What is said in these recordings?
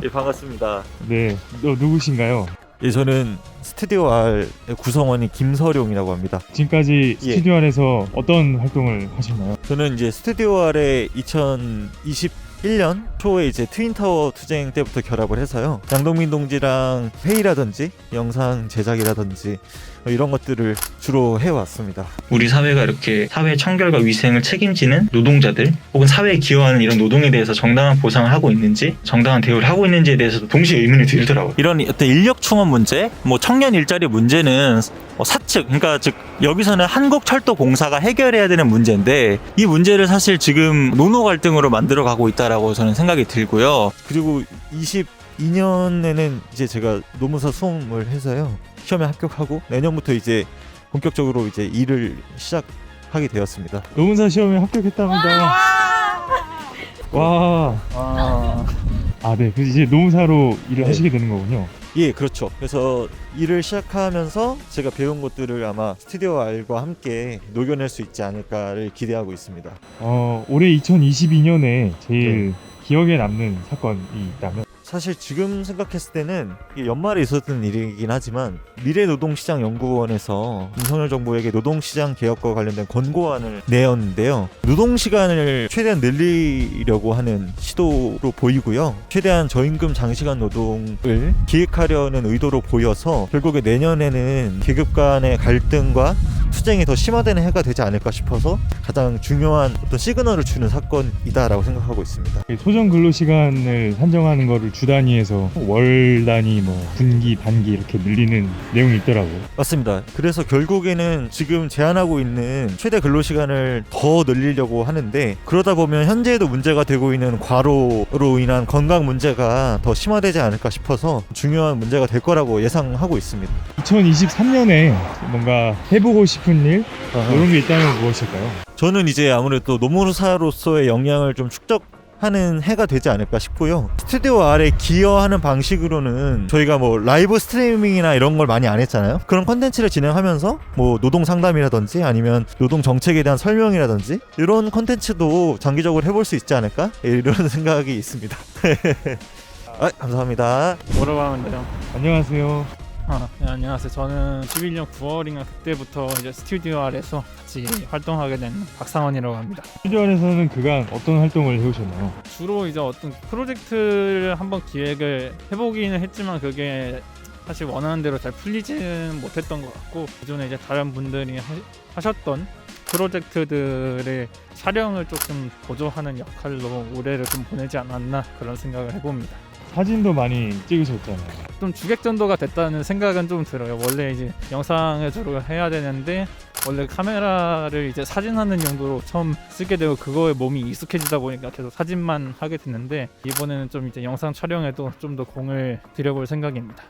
예, 반갑습니다. 네, 누구신가요? 예, 저는 스튜디오 R 구성원이 김서룡이라고 합니다. 지금까지 예. 스튜디오 안에서 어떤 활동을 하셨나요? 저는 이제 스튜디오 R에 2021년 초에 이제 트윈타워 투쟁 때부터 결합을 해서요. 양동민 동지랑 회의라든지 영상 제작이라든지 이런 것들을 주로 해왔습니다. 우리 사회가 이렇게 사회 청결과 위생을 책임지는 노동자들 혹은 사회에 기여하는 이런 노동에 대해서 정당한 보상을 하고 있는지 정당한 대우를 하고 있는지에 대해서도 동시에 의문이 들더라고요. 이런 어떤 인력 충원 문제, 뭐 청년 일자리 문제는 사측, 그러니까 즉 여기서는 한국철도공사가 해결해야 되는 문제인데 이 문제를 사실 지금 노노 갈등으로 만들어가고 있다라고 저는 생각이 들고요. 그리고 22년에는 이제 제가 노무사 수험을 해서요. 시험에 합격하고 내년부터 이제 본격적으로 이제 일을 시작하게 되었습니다. 노문사 시험에 합격했답니다. 와. 아, 네. 그래서 이제 노무사로 일을 네. 하시게 되는 거군요. 예, 그렇죠. 그래서 일을 시작하면서 제가 배운 것들을 아마 스튜디오 R과 함께 녹여낼 수 있지 않을까를 기대하고 있습니다. 올해 2022년에 제일 기억에 남는 사건이 있다면? 사실 지금 생각했을 때는 이게 연말에 있었던 일이긴 하지만 미래노동시장연구원에서 윤석열 정부에게 노동시장 개혁과 관련된 권고안을 내었는데요. 노동시간을 최대한 늘리려고 하는 시도로 보이고요. 최대한 저임금 장시간 노동을 기획하려는 의도로 보여서 결국에 내년에는 계급 간의 갈등과 투쟁이 더 심화되는 해가 되지 않을까 싶어서 가장 중요한 어떤 시그널을 주는 사건이다라고 생각하고 있습니다. 소정 근로시간을 산정하는 거를 주 단위에서 월 단위, 분기, 반기 이렇게 늘리는 내용이 있더라고요. 맞습니다. 그래서 결국에는 지금 제한하고 있는 최대 근로시간을 더 늘리려고 하는데 그러다 보면 현재에도 문제가 되고 있는 과로로 인한 건강 문제가 더 심화되지 않을까 싶어서 중요한 문제가 될 거라고 예상하고 있습니다. 2023년에 뭔가 해보고 싶은 일 이런 게 있다면 무엇일까요? 저는 이제 아무래도 노무사로서의 역량을 좀 축적하는 해가 되지 않을까 싶고요. 스튜디오 R에 기여하는 방식으로는 저희가 뭐 라이브 스트리밍이나 이런 걸 많이 안 했잖아요. 그런 컨텐츠를 진행하면서 뭐 노동 상담이라든지 아니면 노동 정책에 대한 설명이라든지 이런 컨텐츠도 장기적으로 해볼 수 있지 않을까 이런 생각이 있습니다. 감사합니다. 뭐라고 하면 돼요? 안녕하세요. 네, 안녕하세요. 저는 11년 9월인가 그때부터 이제 스튜디오 R에서 같이 활동하게 된 박상원이라고 합니다. 스튜디오 안에서는 그간 어떤 활동을 해오셨나요? 주로 이제 어떤 프로젝트를 한번 기획을 해보기는 했지만 그게 사실 원하는 대로 잘 풀리지는 못했던 것 같고 기존에 이제 다른 분들이 하셨던 프로젝트들의 촬영을 조금 보조하는 역할로 올해를 좀 보내지 않았나 그런 생각을 해봅니다. 사진도 많이 찍으셨잖아요. 좀 주객전도가 됐다는 생각은 좀 들어요. 원래 이제 영상을 주로 해야 되는데 원래 카메라를 이제 사진하는 용도로 처음 쓰게 되고 그거에 몸이 익숙해지다 보니까 계속 사진만 하게 됐는데 이번에는 좀 이제 영상 촬영에도 좀 더 공을 들여볼 생각입니다.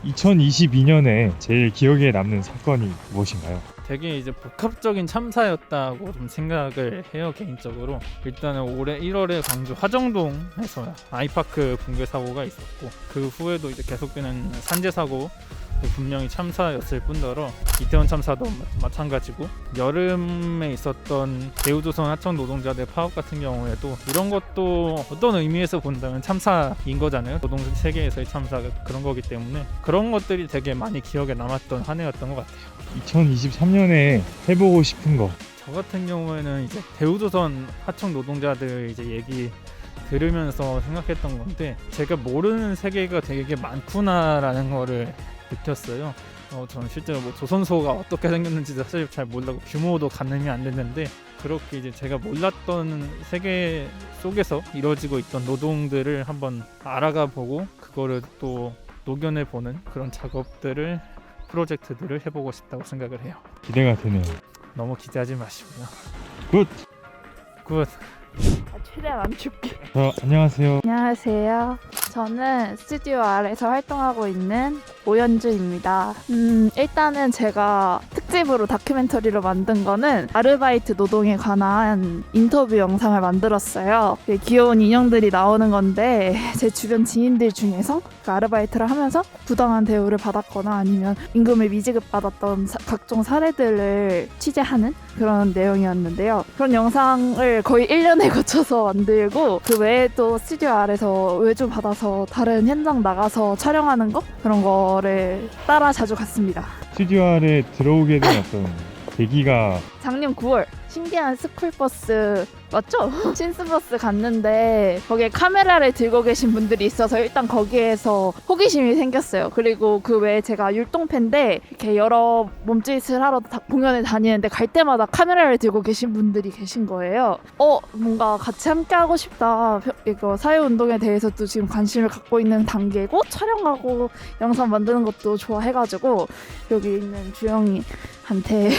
2022년에 제일 기억에 남는 사건이 무엇인가요? 되게 이제 복합적인 참사였다고 좀 생각을 해요. 개인적으로 일단은 올해 1월에 광주 화정동에서 아이파크 붕괴 사고가 있었고 그 후에도 이제 계속되는 산재 사고 분명히 참사였을 뿐더러 이태원 참사도 마찬가지고 여름에 있었던 대우조선 하청 노동자들 파업 같은 경우에도 이런 것도 어떤 의미에서 본다면 참사인 거잖아요. 노동 세계에서의 참사가 그런 거기 때문에 그런 것들이 되게 많이 기억에 남았던 한 해였던 것 같아요. 2023년에 해보고 싶은 거. 저 같은 경우에는 이제 대우조선 하청 노동자들 이제 얘기 들으면서 생각했던 건데 제가 모르는 세계가 되게 많구나라는 거를 느꼈어요. 저는 실제로 뭐 조선소가 어떻게 생겼는지 사실 잘 몰라고 규모도 가늠이 안 됐는데 그렇게 이제 제가 몰랐던 세계 속에서 이루어지고 있던 노동들을 한번 알아가 보고 그거를 또 녹여내 보는 그런 작업들을 프로젝트들을 해보고 싶다고 생각을 해요. 기대가 되네요. 너무 기대하지 마시고요. 굿. 최대한 안 춥게. 안녕하세요. 안녕하세요. 저는 스튜디오 R에서 활동하고 있는 오연주입니다. 일단은 제가 특징 특집으로 다큐멘터리로 만든 거는 아르바이트 노동에 관한 인터뷰 영상을 만들었어요. 귀여운 인형들이 나오는 건데 제 주변 지인들 중에서 그 아르바이트를 하면서 부당한 대우를 받았거나 아니면 임금을 미지급 받았던 각종 사례들을 취재하는 그런 내용이었는데요. 그런 영상을 거의 1년에 거쳐서 만들고 그 외에도 스튜디오 아래서 외주 받아서 다른 현장 나가서 촬영하는 거 그런 거를 따라 자주 갔습니다. 스튜디오 아래 들어오게 된 어떤 계기가 작년 9월 신기한 스쿨버스 맞죠? 신스버스 갔는데 거기에 카메라를 들고 계신 분들이 있어서 일단 거기에서 호기심이 생겼어요. 그리고 그 외에 제가 율동팬데 이렇게 여러 몸짓을 하러 공연을 다니는데 갈 때마다 카메라를 들고 계신 분들이 계신 거예요. 뭔가 같이 함께 하고 싶다. 이거 사회운동에 대해서도 지금 관심을 갖고 있는 단계고 촬영하고 영상 만드는 것도 좋아해가지고 여기 있는 주영이한테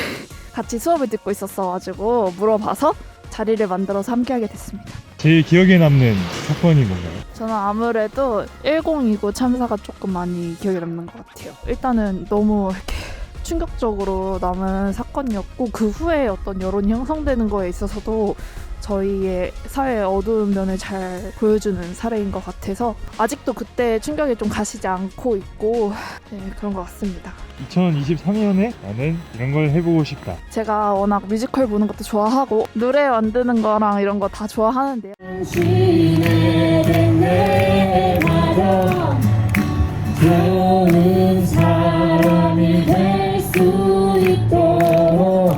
같이 수업을 듣고 있었어가지고 물어봐서 자리를 만들어서 함께하게 됐습니다. 제일 기억에 남는 사건이 뭔가요? 저는 아무래도 1029 참사가 조금 많이 기억에 남는 것 같아요. 일단은 너무 이렇게 충격적으로 남은 사건이었고 그 후에 어떤 여론이 형성되는 거에 있어서도 저희의 사회의 어두운 면을 잘 보여주는 사례인 것 같아서 아직도 그때 충격이 좀 가시지 않고 있고 그런 것 같습니다. 2023년에 나는 이런 걸 해보고 싶다. 제가 워낙 뮤지컬 보는 것도 좋아하고 노래 만드는 거랑 이런 거 다 좋아하는데요. 좋은 사람이 될 수 있도록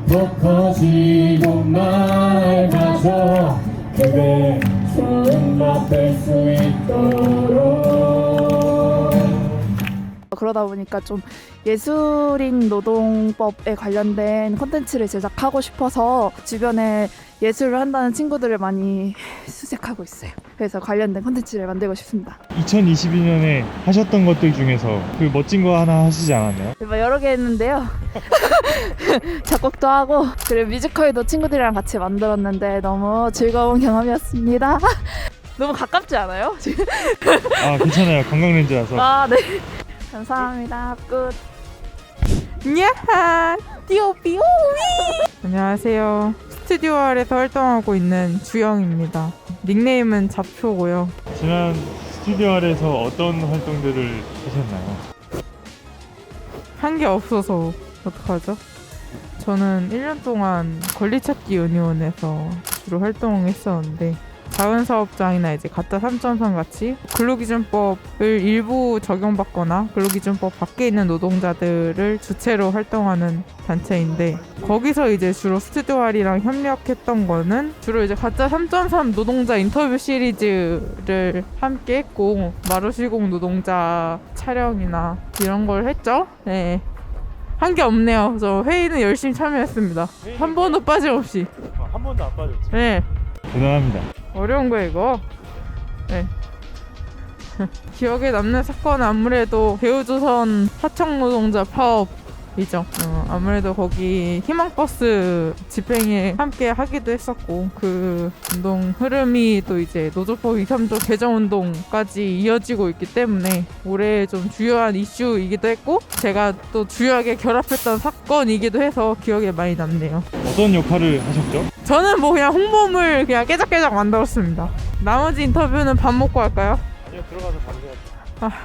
더 커지고 맑아져 그대 좋은 것 될 수 있도록. 그러다 보니까 좀 예술인 노동법에 관련된 콘텐츠를 제작하고 싶어서 주변에 예술을 한다는 친구들을 많이 수색하고 있어요. 그래서 관련된 콘텐츠를 만들고 싶습니다. 2022년에 하셨던 것들 중에서 그 멋진 거 하나 하시지 않았나요? 여러 개 했는데요. 작곡도 하고 그리고 뮤지컬도 친구들이랑 같이 만들었는데 너무 즐거운 경험이었습니다. 너무 가깝지 않아요? 지금? 아 괜찮아요. 관광렌즈라서. 아 네. 감사합니다. 끝. 야하 띠오삐오위. 안녕하세요. 스튜디오 아래서 활동하고 있는 주영입니다. 닉네임은 잡초고요. 지난 스튜디오 아래서 어떤 활동들을 하셨나요? 한 게 없어서 어떡하죠? 저는 1년 동안 권리찾기 유니온에서 주로 활동했었는데 자원 사업장이나 이제 가짜 3.3 같이 근로기준법을 일부 적용받거나 근로기준법 밖에 있는 노동자들을 주체로 활동하는 단체인데 거기서 이제 주로 스튜디오 아리랑 협력했던 거는 주로 이제 가짜 3.3 노동자 인터뷰 시리즈를 함께 했고 마루시공 노동자 촬영이나 이런 걸 했죠. 네. 한 게 없네요. 저 회의는 열심히 참여했습니다. 한 번도 빠짐없이. 한 번도 안 빠졌죠. 네. 대단합니다. 어려운 거 이거. 네. 기억에 남는 사건은 아무래도 대우조선 하청 노동자 파업이죠. 아무래도 거기 희망버스 집행에 함께 하기도 했었고 그 운동 흐름이 또 이제 노조법 2, 3조 개정 운동까지 이어지고 있기 때문에 올해 좀 주요한 이슈이기도 했고 제가 또 주요하게 결합했던 사건이기도 해서 기억에 많이 남네요. 어떤 역할을 하셨죠? 저는 뭐 그냥 홍보물 그냥 깨작깨작 만들었습니다. 나머지 인터뷰는 밥 먹고 할까요? 아니요, 들어가서 방송하죠.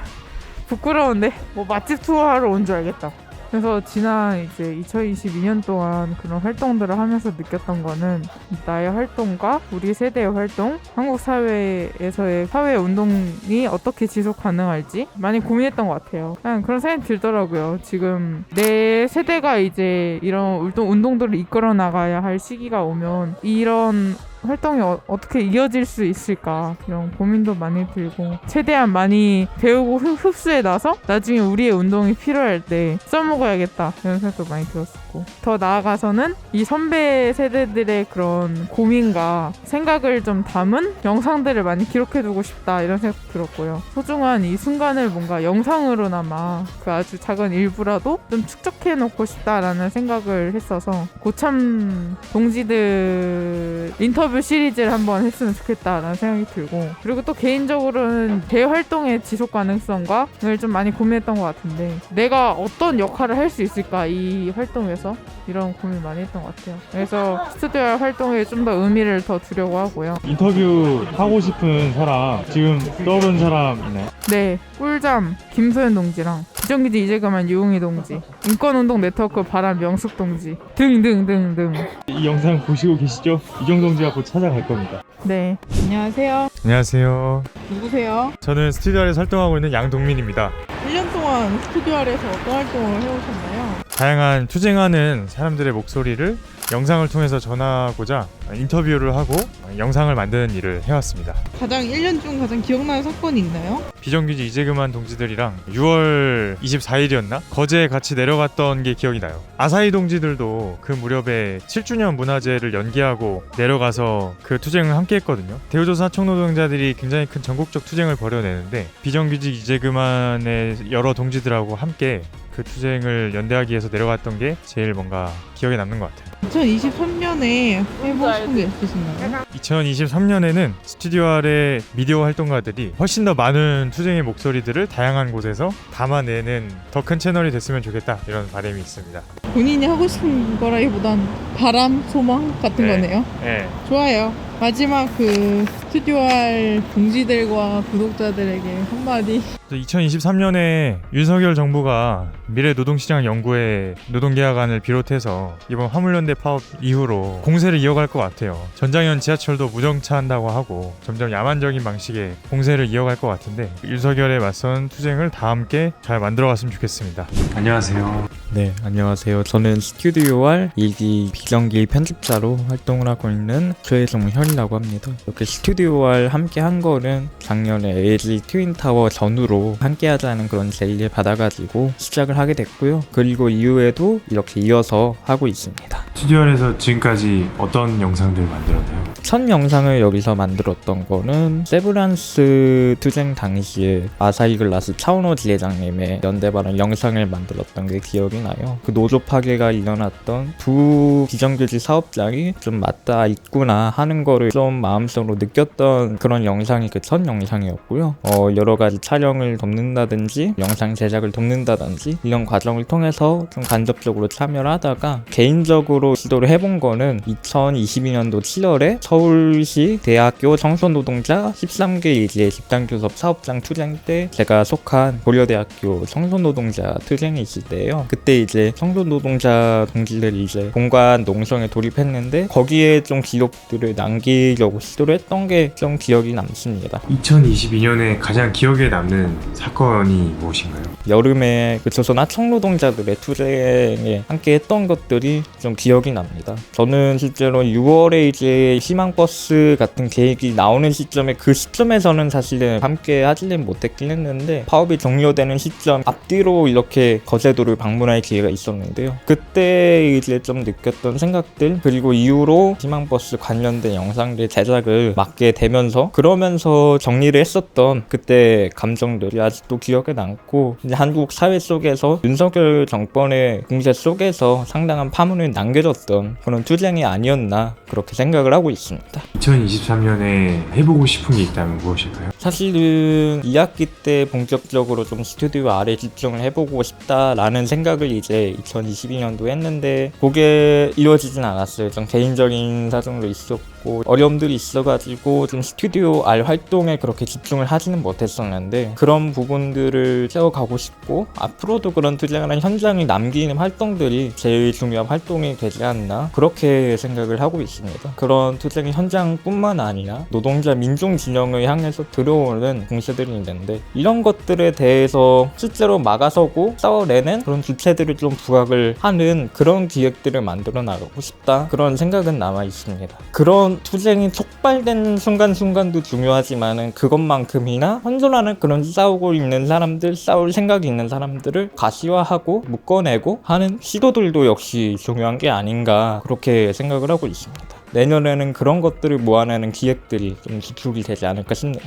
부끄러운데 뭐 맛집 투어하러 온 줄 알겠다. 그래서 지난 이제 2022년 동안 그런 활동들을 하면서 느꼈던 거는 나의 활동과 우리 세대의 활동, 한국 사회에서의 사회 운동이 어떻게 지속 가능할지 많이 고민했던 것 같아요. 그냥 그런 생각이 들더라고요. 지금 내 세대가 이제 이런 운동들을 이끌어 나가야 할 시기가 오면 이런 활동이 어떻게 이어질 수 있을까 이런 고민도 많이 들고 최대한 많이 배우고 흡수해 놔서 나중에 우리의 운동이 필요할 때 써먹어야겠다 이런 생각도 많이 들었었고 더 나아가서는 이 선배 세대들의 그런 고민과 생각을 좀 담은 영상들을 많이 기록해두고 싶다 이런 생각 들었고요. 소중한 이 순간을 뭔가 영상으로나마 그 아주 작은 일부라도 좀 축적해놓고 싶다라는 생각을 했어서 고참 동지들 인터뷰 인터뷰 시리즈를 한번 했으면 좋겠다라는 생각이 들고, 그리고 또 개인적으로는 대외 활동의 지속 가능성과를 좀 많이 고민했던 것 같은데, 내가 어떤 역할을 할 수 있을까 이 활동에서, 이런 고민 많이 했던 것 같아요. 그래서 스튜디오 활동에 좀 더 의미를 더 두려고 하고요. 인터뷰 하고 싶은 사람 지금 떠오른 사람 있나요? 네, 꿀잠 김소연 동지랑 비정규직 이제 그만 유웅희 동지, 인권운동 네트워크 바람 명숙 동지 등등등등. 이 영상 보시고 계시죠? 이정 동지가 곧 찾아갈 겁니다. 네, 안녕하세요. 안녕하세요. 누구세요? 저는 스튜디오 아래에서 활동하고 있는 양동민입니다. 1년 동안 스튜디오 아래에서 어떤 활동을 해오셨나요? 다양한 투쟁하는 사람들의 목소리를 영상을 통해서 전하고자 인터뷰를 하고 영상을 만드는 일을 해왔습니다. 가장 1년 중 가장 기억나는 사건이 있나요? 비정규직 이제 그만 동지들이랑 6월 24일이었나? 거제에 같이 내려갔던 게 기억이 나요. 아사히 동지들도 그 무렵에 7주년 문화제를 연기하고 내려가서 그 투쟁을 함께 했거든요. 대우조선 하청 노동자들이 굉장히 큰 전국적 투쟁을 벌여내는데 비정규직 이제 그만의 여러 동지들하고 함께 그 투쟁을 연대하기 위해서 내려갔던 게 제일 뭔가 기억에 남는 것 같아요. 2023년에 해보고 싶은 게 있으신가요? 2023년에는 스튜디오 아래 미디어 활동가들이 훨씬 더 많은 투쟁의 목소리들을 다양한 곳에서 담아내는 더 큰 채널이 됐으면 좋겠다, 이런 바람이 있습니다. 본인이 하고 싶은 거라기보단 바람, 소망 같은 네. 거네요. 네. 좋아요. 마지막 그 스튜디오 할 동지들과 구독자들에게 한마디. 2023년에 윤석열 정부가 미래노동시장 연구회 노동계약안을 비롯해서 이번 화물연대 파업 이후로 공세를 이어갈 것 같아요. 전장현 지하철도 무정차 한다고 하고 점점 야만적인 방식의 공세를 이어갈 것 같은데, 윤석열에 맞선 투쟁을 다 함께 잘 만들어갔으면 좋겠습니다. 안녕하세요. 네, 안녕하세요. 저는 스튜디오알 2기 비정기 편집자로 활동을 하고 있는 최종현이라고 합니다. 이렇게 스튜디오알 함께 한 거는 작년에 LG 트윈타워 전후로 함께 하자는 그런 제의를 받아가지고 시작을 하게 됐고요. 그리고 이후에도 이렇게 이어서 하고 있습니다. 스튜디오알에서 지금까지 어떤 영상들 만들었나요? 첫 영상을 여기서 만들었던 거는 세브란스 투쟁 당시에 아사히 글라스 차은호 지회장님의 연대발언 영상을 만들었던 게 기억이 나요. 그 노조 파괴가 일어났던 두 비정규직 사업장이 좀 맞닿아 있구나 하는 거를 좀 마음속으로 느꼈던 그런 영상이 그 첫 영상이었고요. 여러 가지 촬영을 돕는다든지 영상 제작을 돕는다든지 이런 과정을 통해서 좀 간접적으로 참여를 하다가 개인적으로 시도를 해본 거는 2022년도 7월에 서울시 대학교 청소노동자 13개 이제 집단교섭 사업장 투쟁 때 제가 속한 고려대학교 청소노동자 투쟁이 있을 때예요. 그때 이제 청소노동자 동지들이 이제 본관 농성에 돌입했는데 거기에 좀 기록들을 남기려고 시도를 했던 게 좀 기억이 남습니다. 2022년에 가장 기억에 남는 사건이 무엇인가요? 여름에 그 조선 하청노동자들의 투쟁에 함께 했던 것들이 좀 기억이 납니다. 저는 실제로 6월에 이제 희망버스 같은 계획이 나오는 시점에 그 시점에서는 사실은 함께 하지는 못했긴 했는데 파업이 종료되는 시점 앞뒤로 이렇게 거제도를 방문할 기회가 있었는데요. 그때 이제 좀 느꼈던 생각들, 그리고 이후로 희망버스 관련된 영상들 제작을 맡게 되면서 그러면서 정리를 했었던 그때 감정들이 아직도 기억에 남고, 이제 한국 사회 속에서 윤석열 정권의 공세 속에서 상당한 파문을 남겨줬던 그런 투쟁이 아니었나 그렇게 생각을 하고 있습니다. 2023년에 해보고 싶은 게 있다면 무엇일까요? 사실은 2학기 때 본격적으로 좀 스튜디오 아래 집중을 해보고 싶다라는 생각을 이제 2022년도 했는데 그게 이루어지진 않았어요. 좀 개인적인 사정도 있었고 어려움들이 있어가지고 좀 스튜디오 알 활동에 그렇게 집중을 하지는 못했었는데, 그런 부분들을 채워가고 싶고 앞으로도 그런 투쟁하는 현장이 남기는 활동들이 제일 중요한 활동이 되지 않나 그렇게 생각을 하고 있습니다. 그런 투쟁의 현장뿐만 아니라 노동자 민중 진영을 향해서 들어오는 공세들이 있는데 이런 것들에 대해서 실제로 막아서고 싸워내는 그런 주체들을 좀 부각을 하는 그런 기획들을 만들어 나가고 싶다, 그런 생각은 남아 있습니다. 그런 투쟁이 촉발된 순간순간도 중요하지만은 그것만큼이나 현존하는 그런 싸우고 있는 사람들, 싸울 생각이 있는 사람들을 가시화하고 묶어내고 하는 시도들도 역시 중요한 게 아닌가 그렇게 생각을 하고 있습니다. 내년에는 그런 것들을 모아내는 기획들이 좀 기축이 되지 않을까 싶네요.